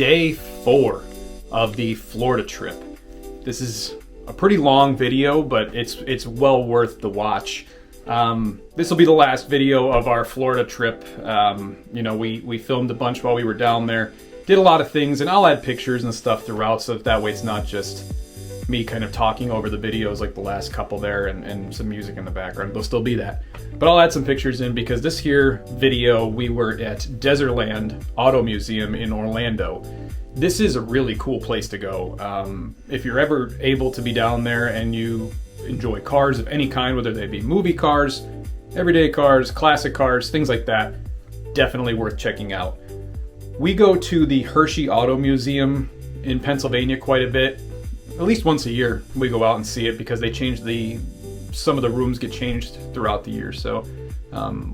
day 4 of the Florida trip. This is a pretty long video, but it's well worth the watch. This will be the last video of our Florida trip. You know, we filmed a bunch while we were down there, did a lot of things, and I'll add pictures and stuff throughout, so that way it's not just me kind of talking over the videos like the last couple there and some music in the background. There'll still be that, but I'll add some pictures in because this here video we were at Dezerland Auto Museum in Orlando. This is a really cool place to go. If you're ever able to be down there and you enjoy cars of any kind, whether they be movie cars, everyday cars, classic cars, things like that, definitely worth checking out. We go to the Hershey Auto Museum in Pennsylvania quite a bit. At least once a year we go out and see it because they change some of the rooms get changed throughout the year. So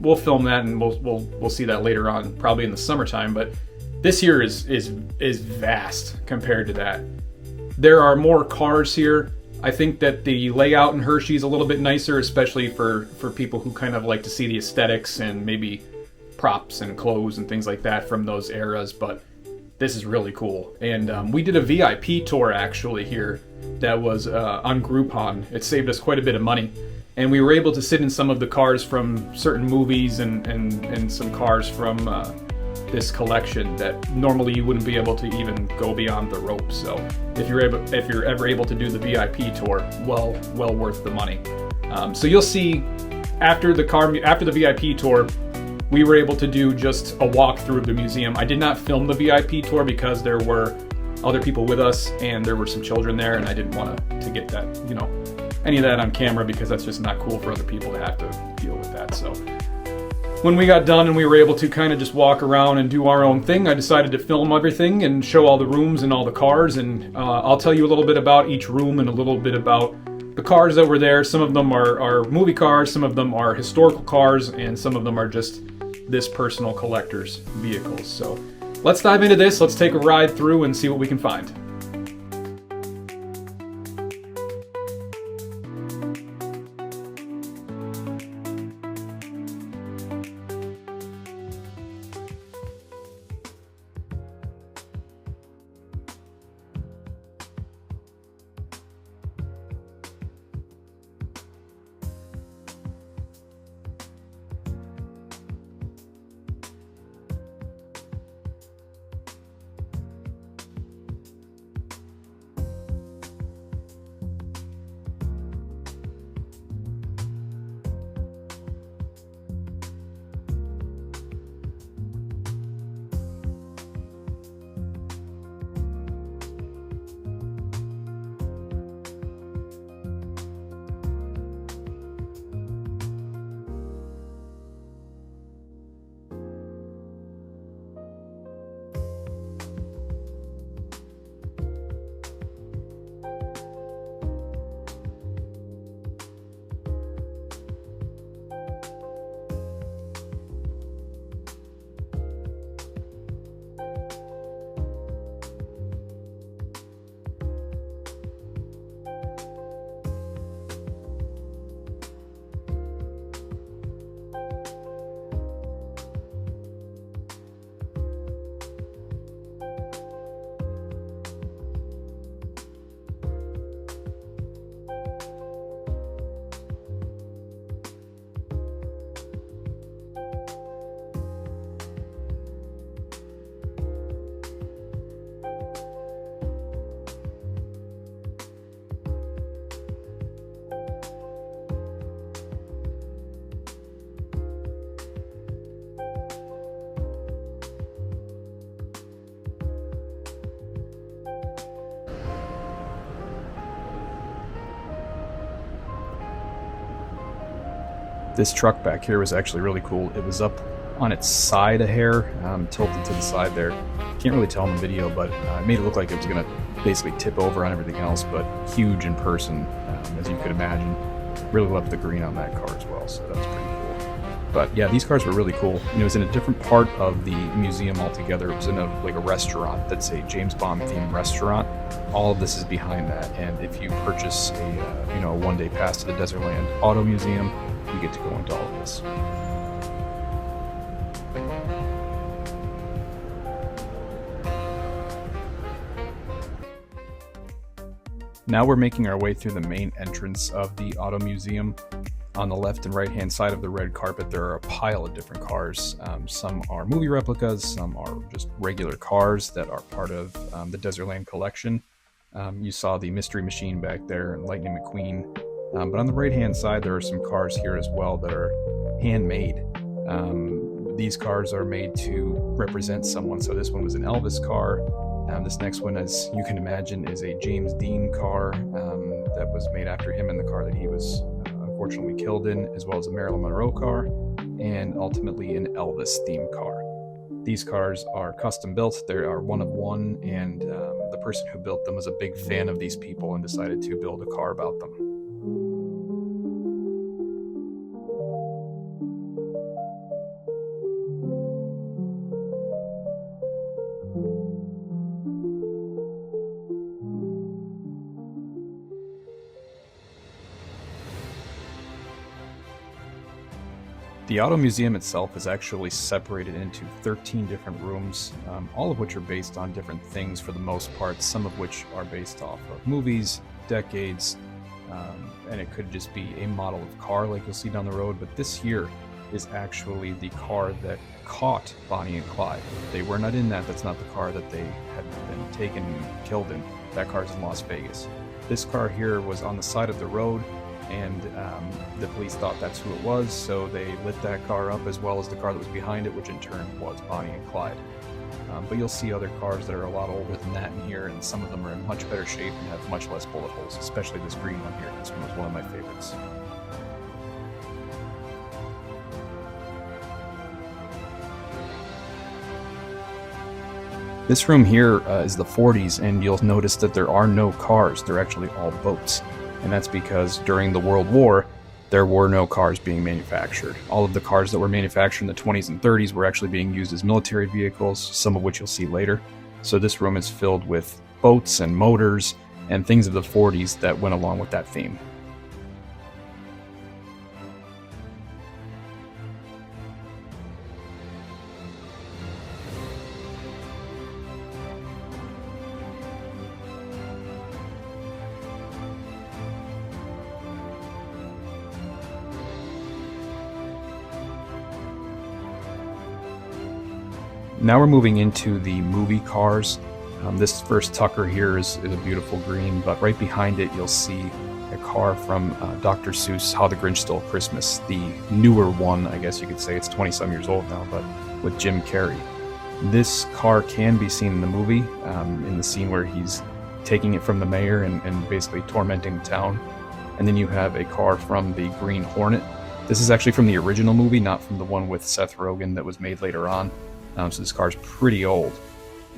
we'll film that and we'll see that later on, probably in the summertime. But this here is vast compared to that. There are more cars here. I think that the layout in Hershey is a little bit nicer, especially for people who kind of like to see the aesthetics and maybe props and clothes and things like that from those eras. But this is really cool. And we did a VIP tour actually here that was on Groupon. It saved us quite a bit of money. And we were able to sit in some of the cars from certain movies and some cars from this collection that normally you wouldn't be able to even go beyond the rope. So if you're ever able to do the VIP tour, well worth the money. So you'll see after the VIP tour, we were able to do just a walkthrough of the museum. I did not film the VIP tour because there were other people with us and there were some children there, and I didn't want to get that, you know, any of that on camera because that's just not cool for other people to have to deal with that. So when we got done and we were able to kind of just walk around and do our own thing, I decided to film everything and show all the rooms and all the cars, and I'll tell you a little bit about each room and a little bit about the cars that were there. Some of them are movie cars, some of them are historical cars, and some of them are just this personal collector's vehicles. So let's dive into this. Let's take a ride through and see what we can find. This truck back here was actually really cool. It was up on its side a hair, tilted to the side there. Can't really tell in the video, but it made it look like it was going to basically tip over on everything else, but huge in person, as you could imagine. Really loved the green on that car as well, so that was pretty cool. But yeah, these cars were really cool. And it was in a different part of the museum altogether. It was in a restaurant that's a James Bond themed restaurant. All of this is behind that, and if you purchase a one-day pass to the Dezerland Auto Museum, you get to go into all of this. Now we're making our way through the main entrance of the Auto Museum. On the left and right hand side of the red carpet, there are a pile of different cars. Some are movie replicas, some are just regular cars that are part of the Dezerland collection. You saw the Mystery Machine back there and Lightning McQueen. But on the right hand side, there are some cars here as well that are handmade. These cars are made to represent someone. So this one was an Elvis car. This next one, as you can imagine, is a James Dean car that was made after him in the car that he was unfortunately killed in, as well as a Marilyn Monroe car, and ultimately an Elvis-themed car. These cars are custom built. They are one of one, and the person who built them was a big fan of these people and decided to build a car about them. The Auto Museum itself is actually separated into 13 different rooms, all of which are based on different things for the most part, some of which are based off of movies, decades, and it could just be a model of car like you'll see down the road, but this here is actually the car that caught Bonnie and Clyde. They were not in that. That's not the car that they had been taken and killed in. That car's in Las Vegas. This car here was on the side of the road, and the police thought that's who it was, so they lit that car up as well as the car that was behind it, which in turn was Bonnie and Clyde. But you'll see other cars that are a lot older than that in here, and some of them are in much better shape and have much less bullet holes, especially this green one here. This one was one of my favorites. This room here is the 40s, and you'll notice that there are no cars. They're actually all boats. And that's because during the World War, there were no cars being manufactured. All of the cars that were manufactured in the 20s and 30s were actually being used as military vehicles, some of which you'll see later. So this room is filled with boats and motors and things of the 40s that went along with that theme. Now we're moving into the movie cars. This first Tucker here is a beautiful green, but right behind it you'll see a car from Dr. Seuss' How the Grinch Stole Christmas, the newer one, I guess you could say. It's 20-some years old now, but with Jim Carrey. This car can be seen in the movie, in the scene where he's taking it from the mayor and basically tormenting the town. And then you have a car from the Green Hornet. This is actually from the original movie, not from the one with Seth Rogen that was made later on. So this car's pretty old.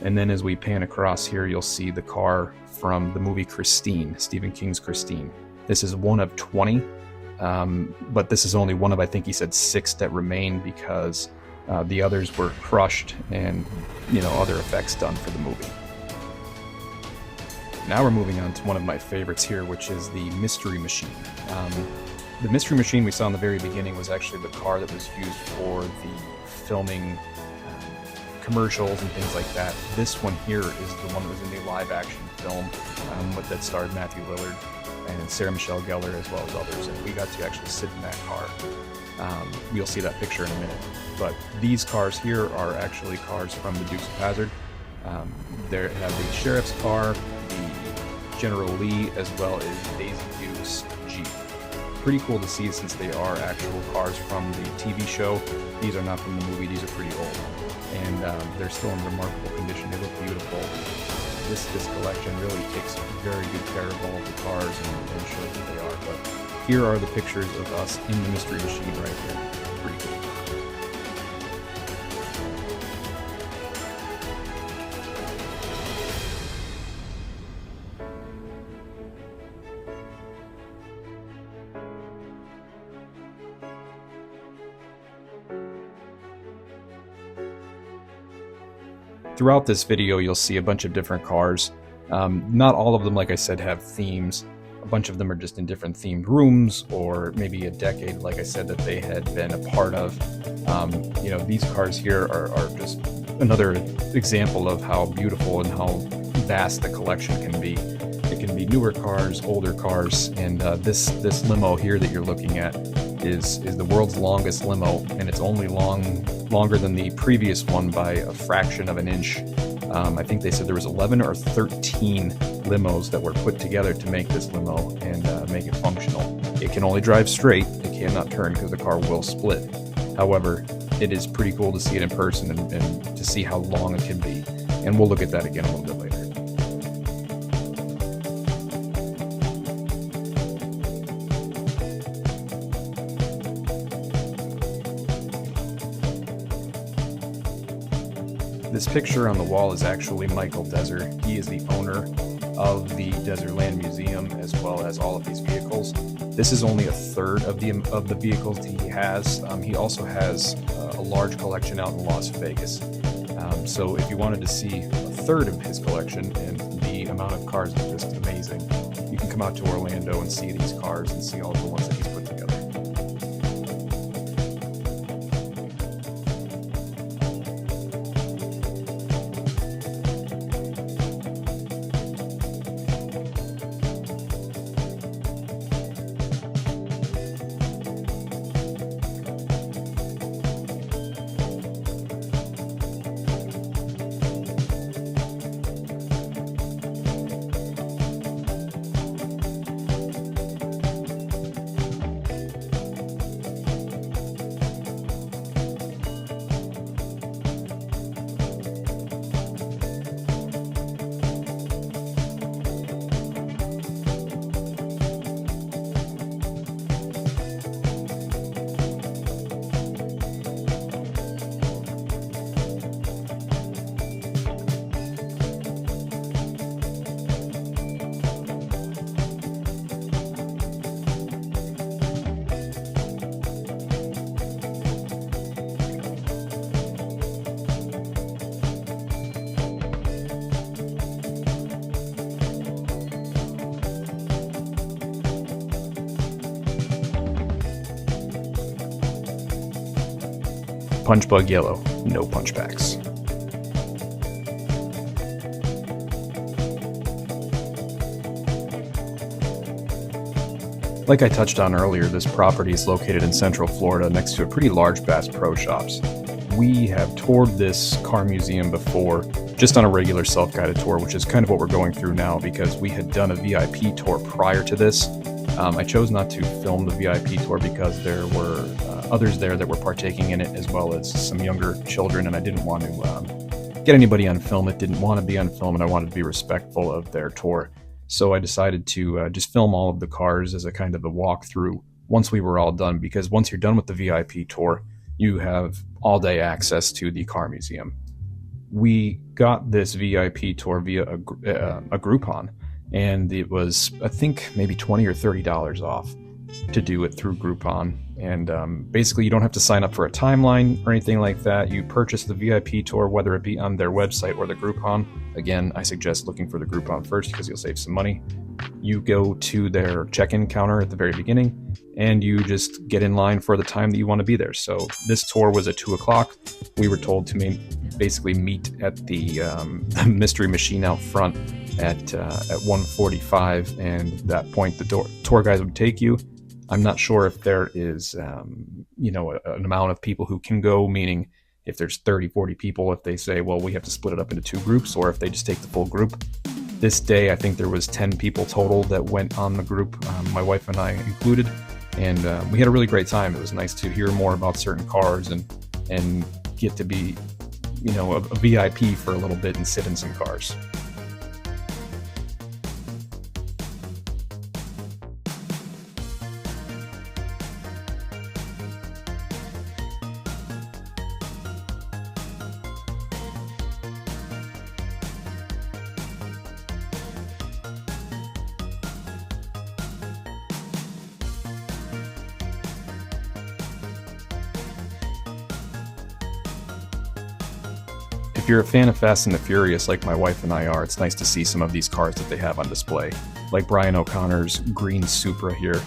And then as we pan across here, you'll see the car from the movie Christine, Stephen King's Christine. This is one of 20, but this is only one of, I think he said, 6 that remain because the others were crushed and, other effects done for the movie. Now we're moving on to one of my favorites here, which is the Mystery Machine. The Mystery Machine we saw in the very beginning was actually the car that was used for the filming commercials and things like that. This one here is the one that was in the live-action film that starred Matthew Lillard and Sarah Michelle Gellar as well as others, and we got to actually sit in that car. You'll see that picture in a minute. But these cars here are actually cars from the Dukes of Hazzard. They have the Sheriff's car, the General Lee, as well as Daisy Duke's Jeep. Pretty cool to see since they are actual cars from the TV show. These are not from the movie, these are pretty old. And they're still in remarkable condition. They look beautiful. This collection really takes very good care of all of the cars and shows what they are. But here are the pictures of us in the Mystery Machine right here. Pretty cool. Throughout this video, you'll see a bunch of different cars. Not all of them, like I said, have themes. A bunch of them are just in different themed rooms, or maybe a decade, like I said, that they had been a part of. These cars here are just another example of how beautiful and how vast the collection can be. It can be newer cars, older cars, and this limo here that you're looking at is the world's longest limo, and it's only longer than the previous one by a fraction of an inch. I think they said there was 11 or 13 limos that were put together to make this limo and make it functional. It can only drive straight, it cannot turn because the car will split. However, it is pretty cool to see it in person and to see how long it can be. And we'll look at that again a little bit later. This picture on the wall is actually Michael Dezer. He is the owner of the Dezerland Museum as well as all of these vehicles. This is only a third of the vehicles he has. He also has a large collection out in Las Vegas. So if you wanted to see a third of his collection, and the amount of cars is just amazing, you can come out to Orlando and see these cars and see all of the ones that he's put together. Punch Bug Yellow, no punch packs. Like I touched on earlier, this property is located in Central Florida next to a pretty large Bass Pro Shops. We have toured this car museum before, just on a regular self-guided tour, which is kind of what we're going through now because we had done a VIP tour prior to this. I chose not to film the VIP tour because there were others there that were partaking in it, as well as some younger children, and I didn't want to get anybody on film that didn't want to be on film, and I wanted to be respectful of their tour. So I decided to just film all of the cars as a kind of a walkthrough once we were all done, because once you're done with the VIP tour, you have all-day access to the car museum. We got this VIP tour via a Groupon, and it was, I think, maybe $20 or $30 off to do it through Groupon. And basically, you don't have to sign up for a timeline or anything like that. You purchase the VIP tour, whether it be on their website or the Groupon. Again, I suggest looking for the Groupon first because you'll save some money. You go to their check-in counter at the very beginning, and you just get in line for the time that you want to be there. So this tour was at 2 o'clock. We were told to basically meet at the mystery machine out front at 1:45, and at that point the tour guys would take you. I'm not sure if there is an amount of people who can go, meaning if there's 30, 40 people, if they say, well, we have to split it up into two groups, or if they just take the full group. This day, I think there was 10 people total that went on the group, my wife and I included, and we had a really great time. It was nice to hear more about certain cars and get to be, a VIP for a little bit and sit in some cars. If you're a fan of Fast and the Furious like my wife and I are, it's nice to see some of these cars that they have on display. Like Brian O'Connor's green Supra here.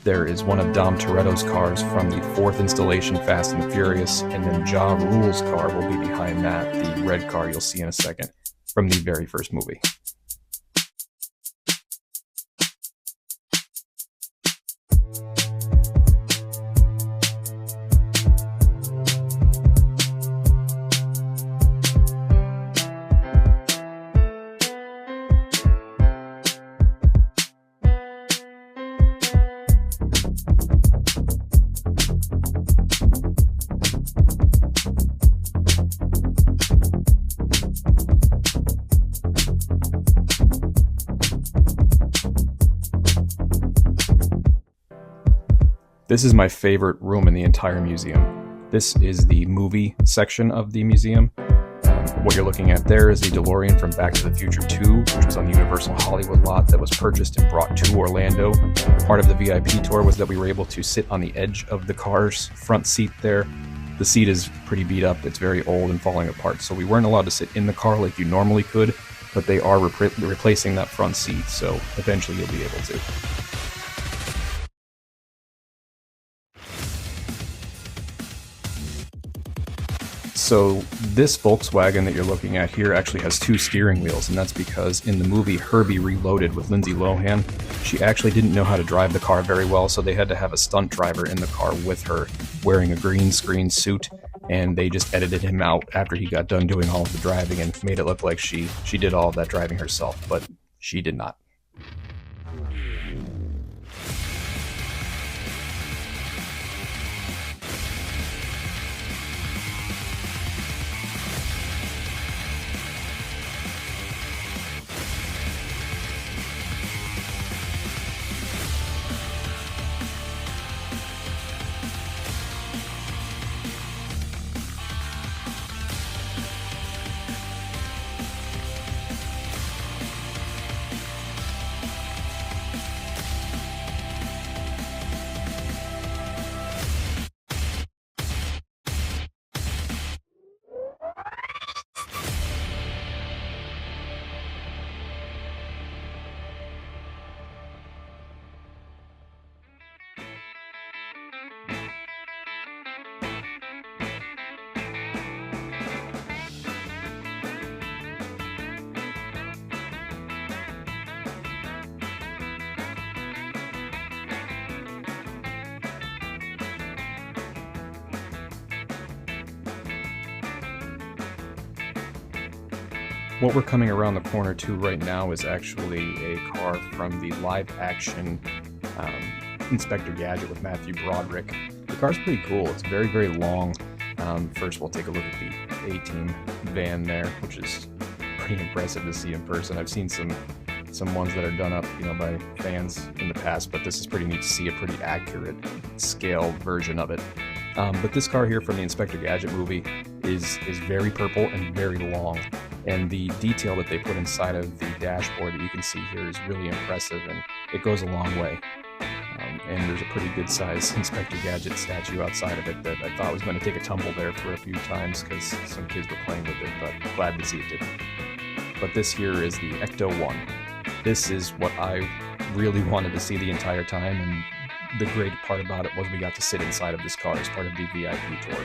There is one of Dom Toretto's cars from the fourth installation, Fast and the Furious, and then Ja Rule's car will be behind that, the red car you'll see in a second, from the very first movie. This is my favorite room in the entire museum. This is the movie section of the museum. What you're looking at there is the DeLorean from Back to the Future 2, which was on the Universal Hollywood lot that was purchased and brought to Orlando. Part of the VIP tour was that we were able to sit on the edge of the car's front seat there. The seat is pretty beat up, it's very old and falling apart, so we weren't allowed to sit in the car like you normally could, but they are replacing that front seat, so eventually you'll be able to. So this Volkswagen that you're looking at here actually has 2 steering wheels, and that's because in the movie Herbie Reloaded with Lindsay Lohan, she actually didn't know how to drive the car very well, so they had to have a stunt driver in the car with her wearing a green screen suit, and they just edited him out after he got done doing all of the driving and made it look like she did all of that driving herself, but she did not. What we're coming around the corner to right now is actually a car from the live-action Inspector Gadget with Matthew Broderick. The car's pretty cool. It's very, very long. First, we'll take a look at the A-Team van there, which is pretty impressive to see in person. I've seen some ones that are done up, by fans in the past, but this is pretty neat to see a pretty accurate scale version of it. But this car here from the Inspector Gadget movie is very purple and very long. And the detail that they put inside of the dashboard that you can see here is really impressive, and it goes a long way. And there's a pretty good size Inspector Gadget statue outside of it that I thought was going to take a tumble there for a few times because some kids were playing with it, but glad to see it didn't. But this here is the Ecto-1. This is what I really wanted to see the entire time, and the great part about it was we got to sit inside of this car as part of the VIP tour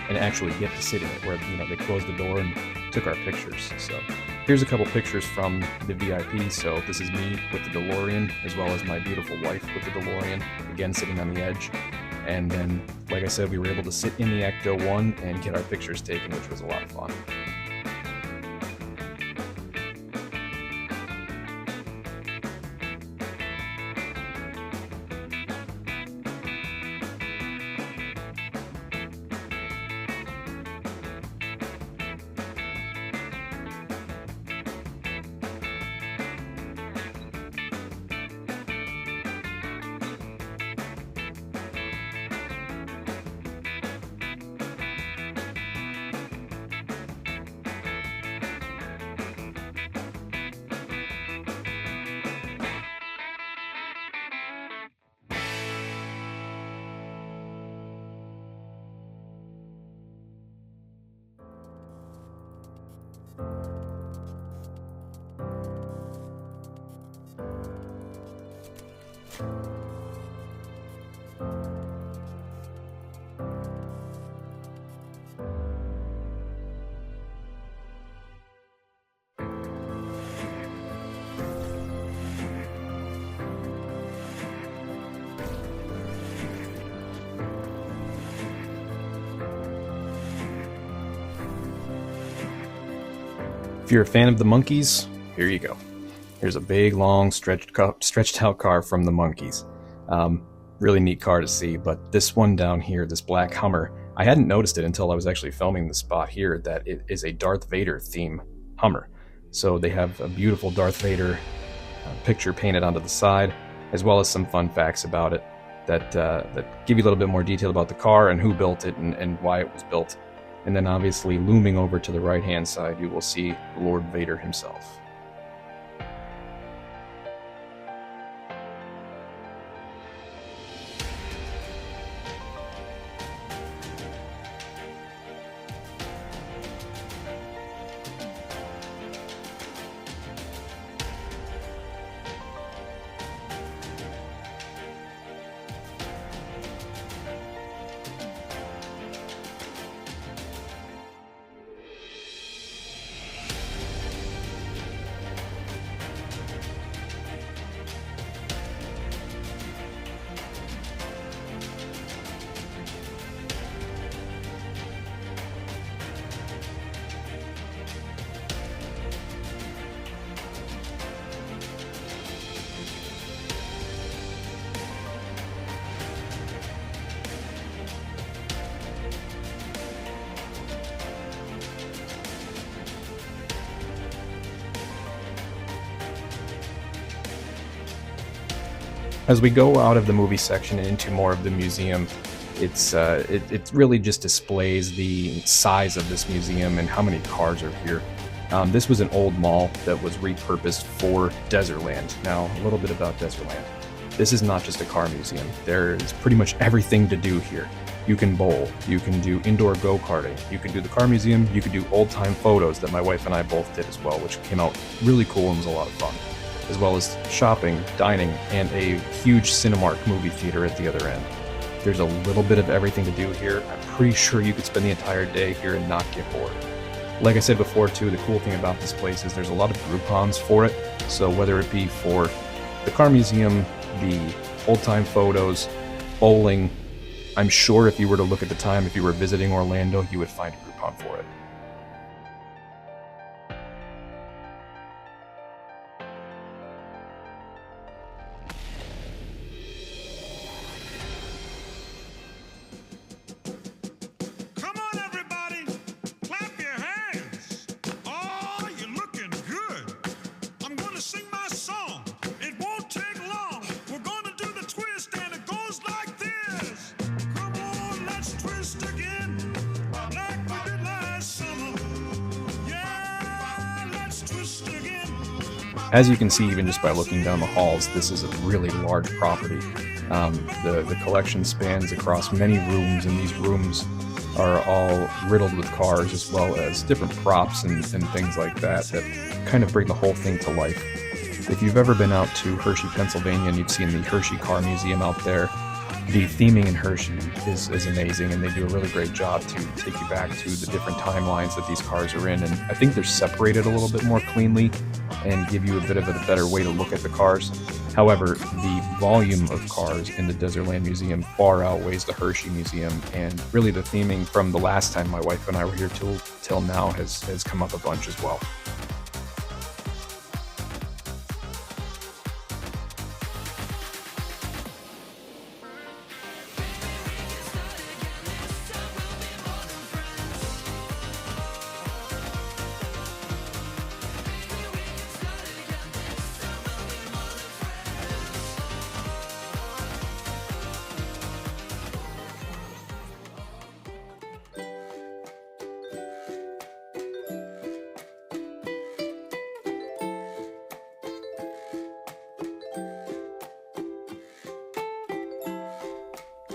and actually get to sit in it where they closed the door and took our pictures. So here's a couple pictures from the VIP. So this is me with the DeLorean as well as my beautiful wife with the DeLorean, again sitting on the edge. And then, like I said, we were able to sit in the Ecto-1 and get our pictures taken, which was a lot of fun. If you're a fan of the Monkees, here you go. Here's a big, long, stretched out car from the Monkees. Really neat car to see, but this one down here, this black Hummer, I hadn't noticed it until I was actually filming the spot here, that it is a Darth Vader theme Hummer. So they have a beautiful Darth Vader picture painted onto the side, as well as some fun facts about it. that give you a little bit more detail about the car and who built it and why it was built. And then obviously looming over to the right-hand side, you will see Lord Vader himself. As we go out of the movie section and into more of the museum, it really just displays the size of this museum and how many cars are here. This was an old mall that was repurposed for Dezerland. Now, a little bit about Dezerland. This is not just a car museum. There is pretty much everything to do here. You can bowl, you can do indoor go-karting, you can do the car museum, you can do old-time photos that my wife and I both did as well, which came out really cool and was a lot of fun, as well as shopping, dining, and a huge Cinemark movie theater at the other end. There's a little bit of everything to do here. I'm pretty sure you could spend the entire day here and not get bored. Like I said before too, the cool thing about this place is there's a lot of Groupons for it. So whether it be for the car museum, the old-time photos, bowling, I'm sure if you were to look at the time, if you were visiting Orlando, you would find a Groupon for it. As you can see, even just by looking down the halls, this is a really large property. The collection spans across many rooms, and these rooms are all riddled with cars, as well as different props and things like that kind of bring the whole thing to life. If you've ever been out to Hershey, Pennsylvania, and you've seen the Hershey Car Museum out there, the theming in Hershey is amazing, and they do a really great job to take you back to the different timelines that these cars are in. And I think they're separated a little bit more cleanly and give you a bit of a better way to look at the cars. However, the volume of cars in the Dezerland Museum far outweighs the Hershey Museum, and really the theming from the last time my wife and I were here till now has come up a bunch as well.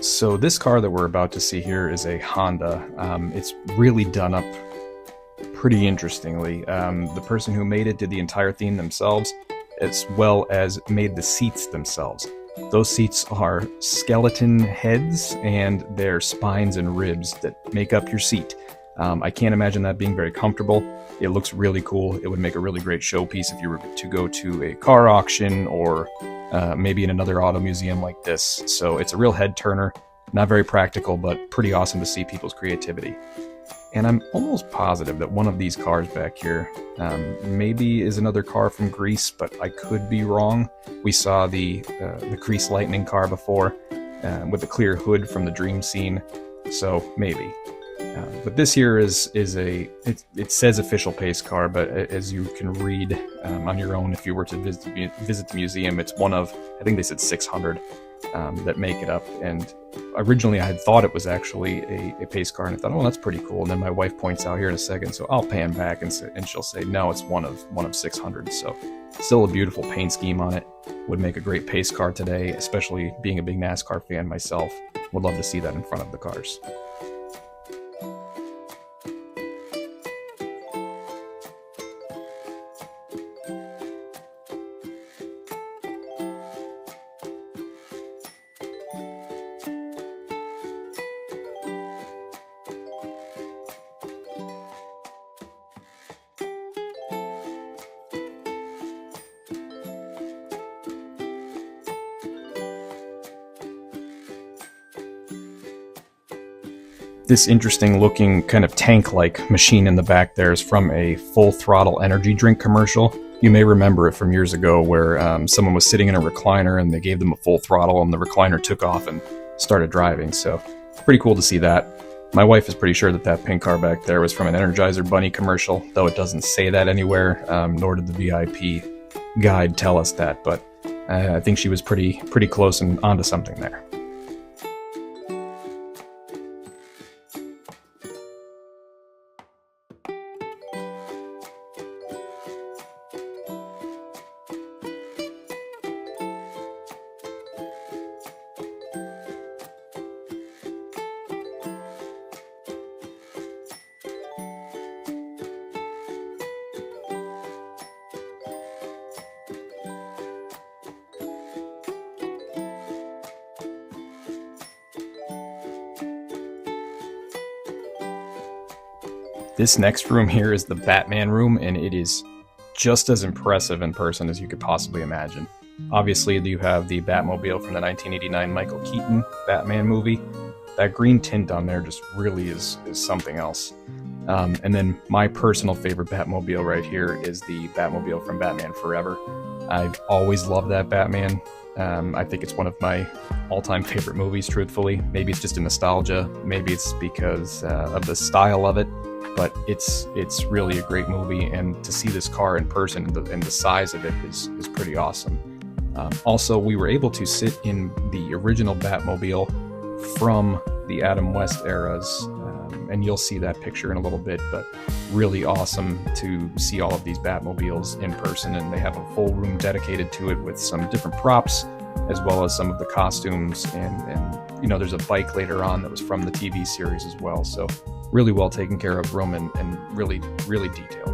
So this car that we're about to see here is a Honda. It's really done up pretty interestingly. The person who made it did the entire theme themselves, as well as made the seats themselves. Those seats are skeleton heads, and they're spines and ribs that make up your seat. I can't imagine that being very comfortable. It looks really cool. It would make a really great showpiece if you were to go to a car auction or maybe in another auto museum like this. So it's a real head turner. Not very practical, but pretty awesome to see people's creativity. And I'm almost positive that one of these cars back here maybe is another car from Greece, but I could be wrong. We saw the Grease Lightning car before with the clear hood from the dream scene, so maybe. But this here it says official pace car, but as you can read on your own if you were to visit the museum, it's one of, I think they said 600. that make it up. And originally I had thought it was actually a pace car, and I thought, oh, that's pretty cool. And then my wife points out here in a second, so I'll pan back and she'll say, no, it's one of 600. So still a beautiful paint scheme on it. Would make a great pace car today, especially being a big NASCAR fan myself. Would love to see that in front of the cars. This interesting looking kind of tank-like machine in the back there is from a Full Throttle energy drink commercial. You may remember it from years ago where someone was sitting in a recliner and they gave them a full throttle and the recliner took off and started driving. So pretty cool to see that. My wife is pretty sure that pink car back there was from an Energizer Bunny commercial, though it doesn't say that anywhere, nor did the VIP guide tell us that, but I think she was pretty close and onto something there. This next room here is the Batman room, and it is just as impressive in person as you could possibly imagine. Obviously, you have the Batmobile from the 1989 Michael Keaton Batman movie. That green tint on there just really is something else. And then my personal favorite Batmobile right here is the Batmobile from Batman Forever. I've always loved that Batman. I think it's one of my all-time favorite movies, truthfully. Maybe it's just a nostalgia. Maybe it's because of the style of it. But it's really a great movie, and to see this car in person and the size of it is pretty awesome. Also, we were able to sit in the original Batmobile from the Adam West eras, and you'll see that picture in a little bit, but really awesome to see all of these Batmobiles in person, and they have a full room dedicated to it with some different props, as well as some of the costumes, and you know, there's a bike later on that was from the TV series as well, so really well taken care of room and really detailed.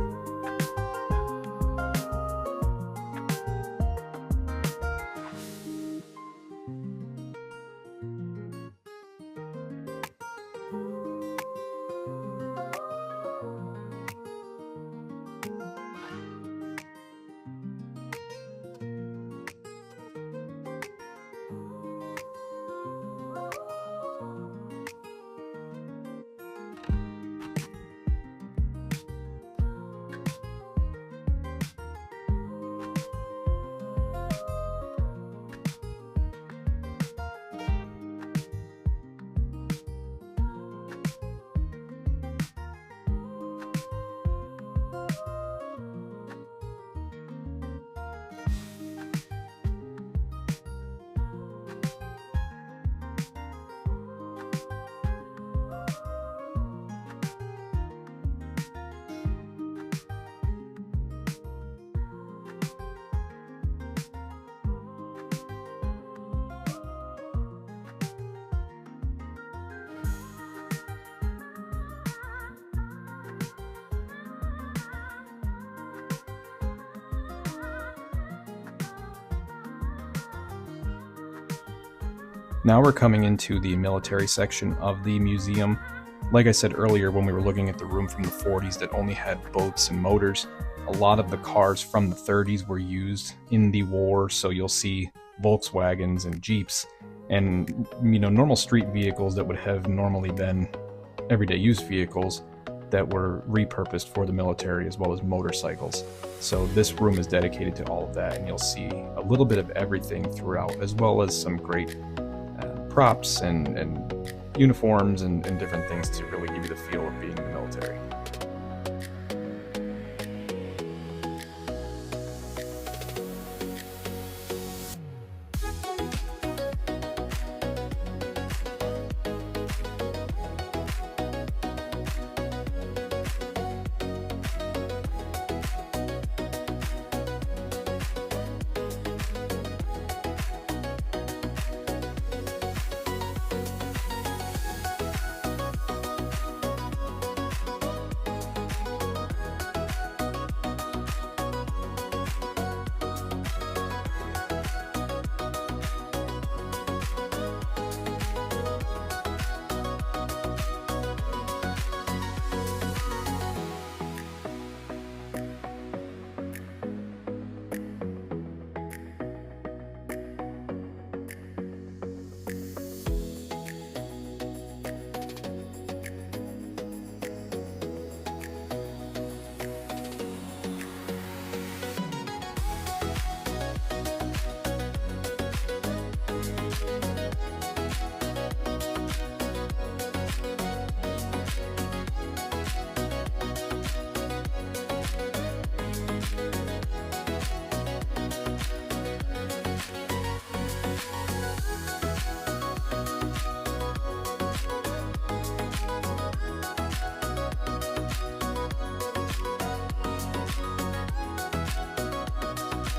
Now we're coming into the military section of the museum. Like I said earlier, when we were looking at the room from the 40s that only had boats and motors, a lot of the cars from the 30s were used in the war, so you'll see Volkswagens and Jeeps and, you know, normal street vehicles that would have normally been everyday use vehicles that were repurposed for the military, as well as motorcycles. So this room is dedicated to all of that, and you'll see a little bit of everything throughout, as well as some great props and uniforms and different things to really give you the feel of being in the military.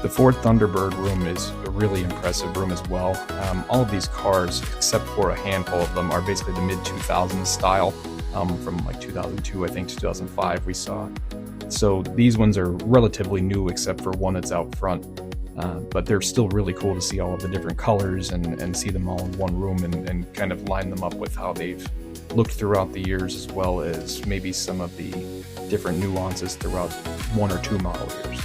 The Ford Thunderbird room is a really impressive room as well. All of these cars, except for a handful of them, are basically the mid-2000s style, from like 2002, I think, to 2005 we saw. So these ones are relatively new, except for one that's out front. But they're still really cool to see all of the different colors and see them all in one room and kind of line them up with how they've looked throughout the years, as well as maybe some of the different nuances throughout 1 or 2 model years.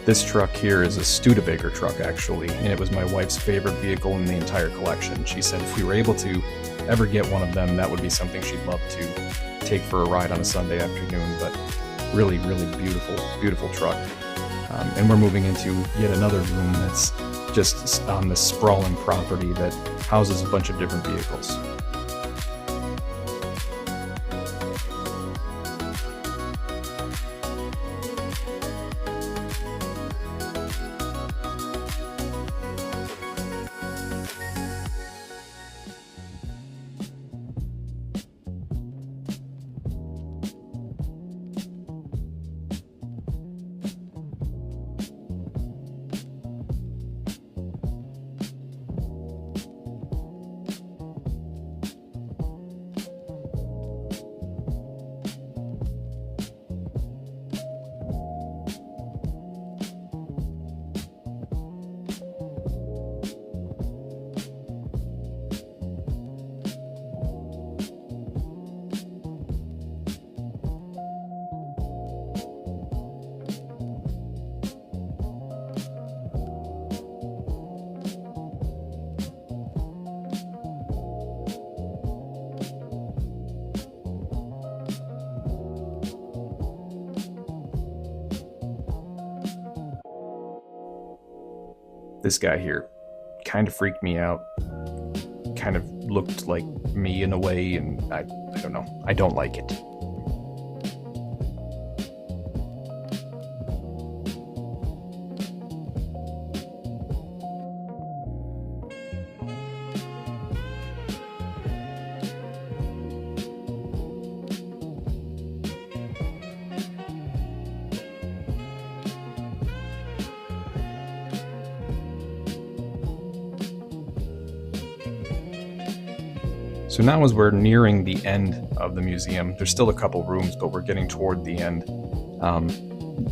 This truck here is a Studebaker truck, actually, and it was my wife's favorite vehicle in the entire collection. She said if we were able to ever get one of them, that would be something she'd love to take for a ride on a Sunday afternoon. But really, really beautiful, beautiful truck. And we're moving into yet another room that's just on this sprawling property that houses a bunch of different vehicles. This guy here kind of freaked me out, kind of looked like me in a way, and I don't know, I don't like it. So now as we're nearing the end of the museum, there's still a couple rooms, but we're getting toward the end.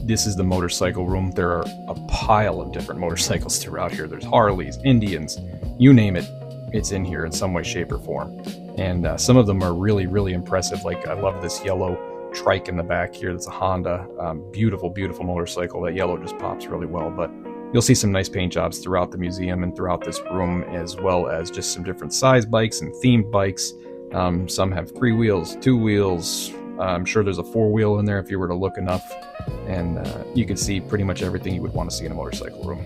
This is the motorcycle room. There are a pile of different motorcycles throughout here. There's Harleys, Indians, you name it, it's in here in some way, shape, or form. And some of them are really, really impressive. Like, I love this yellow trike in the back here. That's a Honda. Beautiful, beautiful motorcycle. That yellow just pops really well. But you'll see some nice paint jobs throughout the museum and throughout this room, as well as just some different size bikes and themed bikes. Some have 3 wheels, 2 wheels. I'm sure there's a 4-wheel in there if you were to look enough. And you can see pretty much everything you would want to see in a motorcycle room.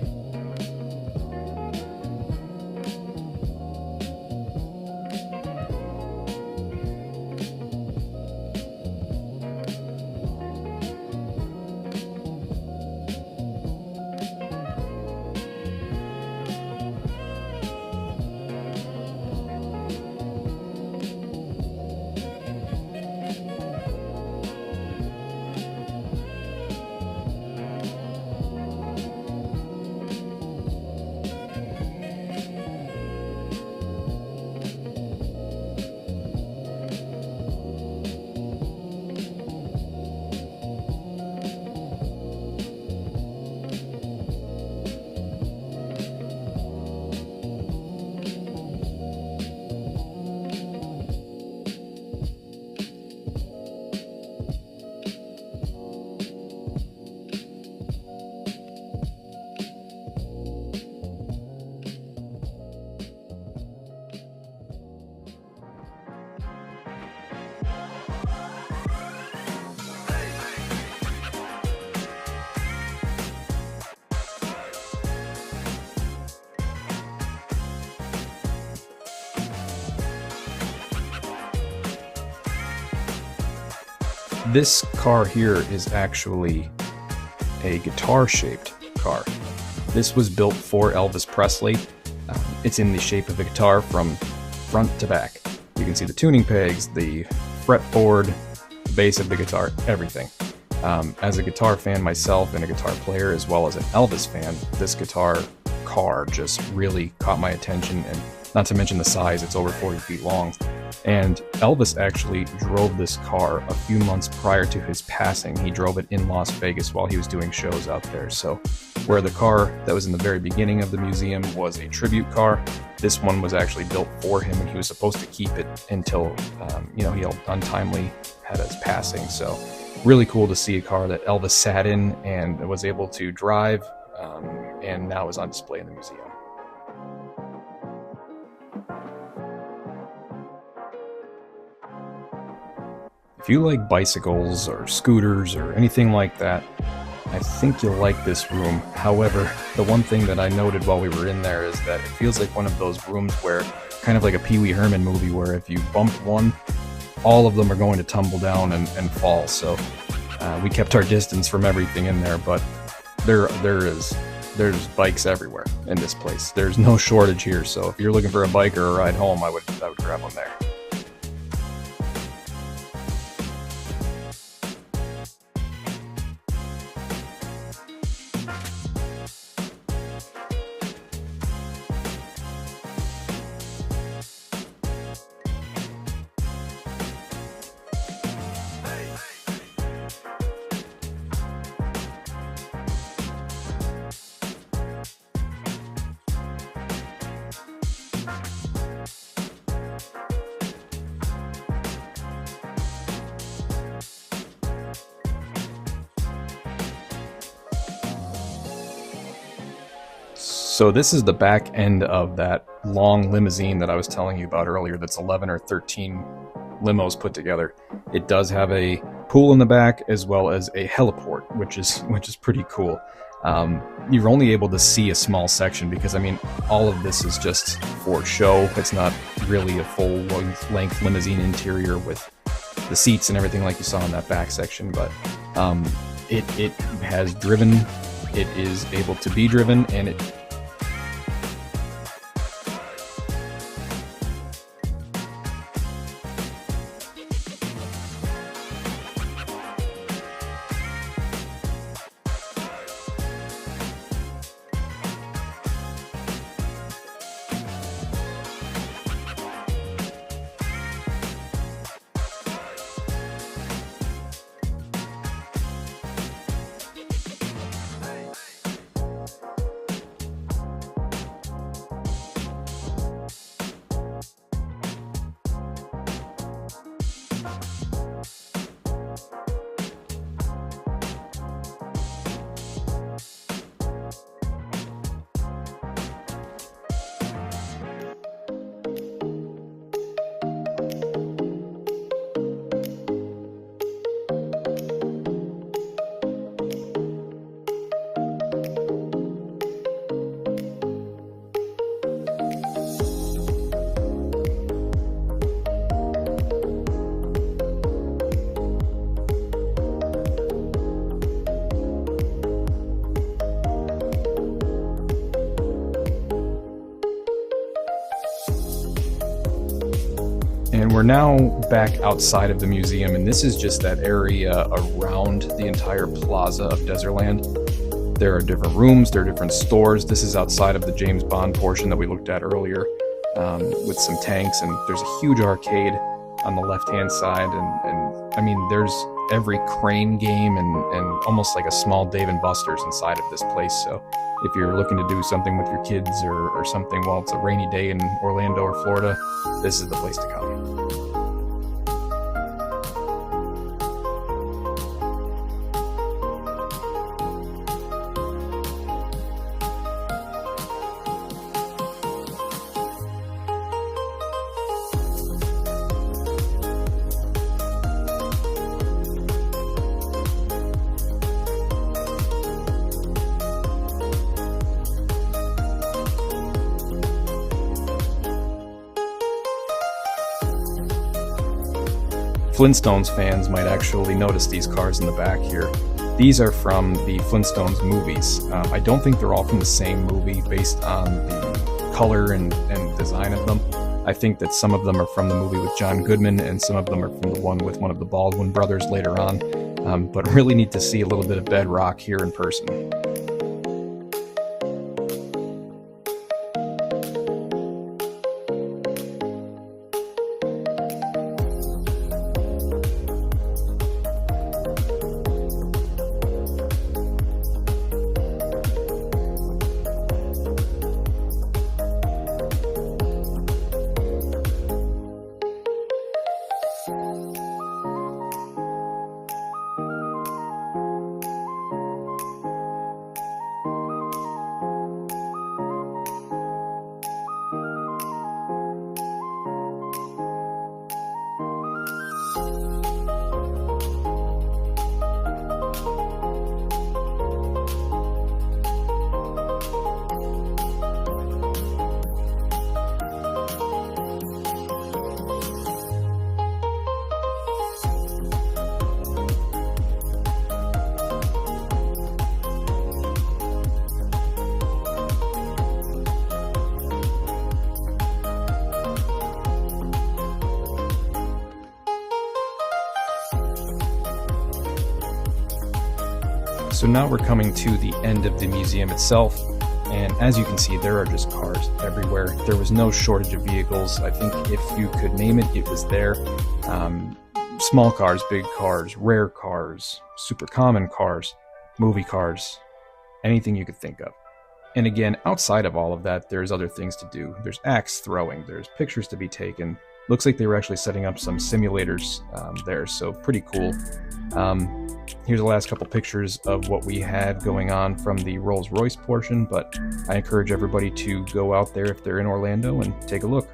This car here is actually a guitar-shaped car. This was built for Elvis Presley. It's in the shape of a guitar from front to back. You can see the tuning pegs, the fretboard, the bass of the guitar, everything. As a guitar fan myself and a guitar player, as well as an Elvis fan, this guitar car just really caught my attention, and not to mention the size, it's over 40 feet long. And Elvis actually drove this car a few months prior to his passing. He drove it in Las Vegas while he was doing shows out there. So where the car that was in the very beginning of the museum was a tribute car, this one was actually built for him, and he was supposed to keep it until he untimely had his passing. So really cool to see a car that Elvis sat in and was able to drive, and now is on display in the museum. If you like bicycles or scooters or anything like that, I think you'll like this room. However, the one thing that I noted while we were in there is that it feels like one of those rooms where, kind of like a Pee Wee Herman movie, where if you bump one, all of them are going to tumble down and fall. So we kept our distance from everything in there, but there's bikes everywhere in this place. There's no shortage here. So if you're looking for a bike or a ride home, I would grab one there. So this is the back end of that long limousine that I was telling you about earlier, that's 11 or 13 limos put together. It does have a pool in the back as well as a heliport, which is pretty cool. You're only able to see a small section because, I mean, all of this is just for show. It's not really a full length limousine interior with the seats and everything like you saw in that back section, but it has driven, it is able to be driven, and it And we're now back outside of the museum, and this is just that area around the entire plaza of Dezerland. There are different rooms, there are different stores. This is outside of the James Bond portion that we looked at earlier, with some tanks, and there's a huge arcade on the left-hand side, and I mean, there's every crane game and almost like a small Dave & Buster's inside of this place. So if you're looking to do something with your kids or something while it's a rainy day in Orlando or Florida, this is the place to come. Flintstones fans might actually notice these cars in the back here. These are from the Flintstones movies. I don't think they're all from the same movie based on the color and design of them. I think that some of them are from the movie with John Goodman, and some of them are from the one with one of the Baldwin brothers later on. But really need to see a little bit of Bedrock here in person. So now we're coming to the end of the museum itself, and as you can see, there are just cars everywhere. There was no shortage of vehicles. I think if you could name it, it was there. Small cars, big cars, rare cars, super common cars, movie cars, anything you could think of. And again, outside of all of that, there's other things to do. There's axe throwing, there's pictures to be taken. Looks like they were actually setting up some simulators there, so pretty cool. Here's the last couple pictures of what we had going on from the Rolls-Royce portion, but I encourage everybody to go out there if they're in Orlando and take a look.